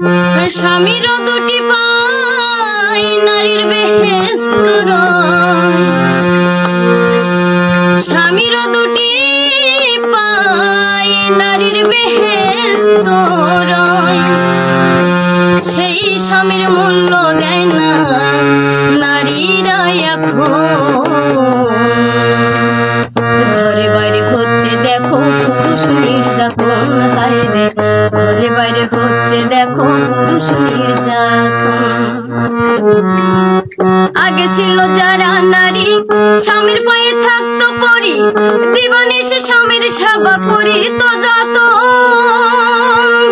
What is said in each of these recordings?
স্বামীর দুটি পাই নারীর বেহেশত রয়, স্বামীর দুটি পাই নারীর বেহেশত রয়। সেই স্বামীর মূল্য দেয় না নারীরা এখন। ঘরে বাইরে হচ্ছে দেখো পুরুষ নির্যাতন, হায় রে ঘরে বাইরে হচ্ছে দেখো পুরুষ নির্যাতন। আগে ছিল যারা নারী স্বামীর পায়ে থাকতো পরি, দিবানিশি স্বামীর সেবা করি তো যত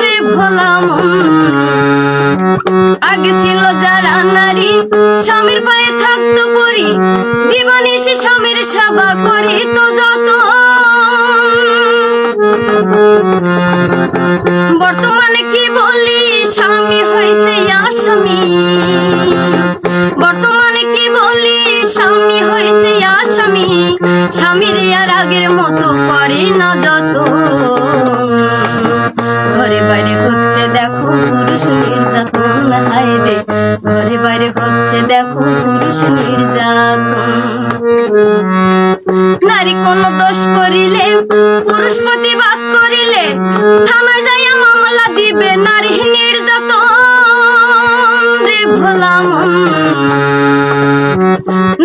রে ভোলা মন। আগে ছিল যারা নারী স্বামীর পায়ে থাকতো পরি, দিবানিশি স্বামীর সেবা করি তো যত। বর্তমানে কি বলি স্বামী হয়েছে আসামি, বর্তমানে কি বলি স্বামী হয়েছে আসামি। স্বামীর আর আগের মতো করে না যত। ঘরে বাইরে হচ্ছে দেখো পুরুষ নির্যাতন, হায় রে ঘরে বাইরে হচ্ছে দেখো পুরুষ নির্যাতন। নারী কোন দোষ করিলে পুরুষ প্রতিবাদ করিলে থানায় যাইয়া মামলা দিবে নারী নির্যাতন রে ভোলা মন।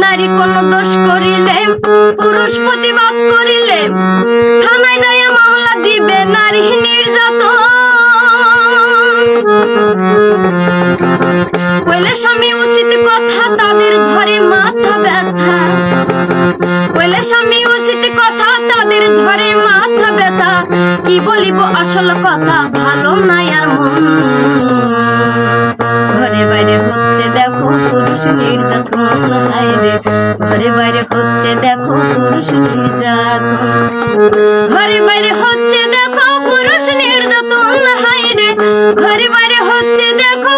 নারী কোন দোষ করিলে পুরুষ প্রতিবাদ করিলে থানায় যাইয়া মামলা দিবে নারী নির্যাতন। কইলে স্বামী উচিত কথা তাদের ধরে মাথা ব্যথা, কইলে স্বামী উচিত কথা তাদের ধরে মাথা ব্যথা। কি বলিব আসল কথা ভালো নাই আর মন। ঘরে বাইরে হচ্ছে দেখো পুরুষ নির্যাতন, হায় রে ঘরে বাইরে হচ্ছে দেখো পুরুষ নির্যাতন। ঘরে বাইরে হচ্ছে দেখো পুরুষ নির্যাতন, হায় রে ঘরে বাইরে হচ্ছে দেখো।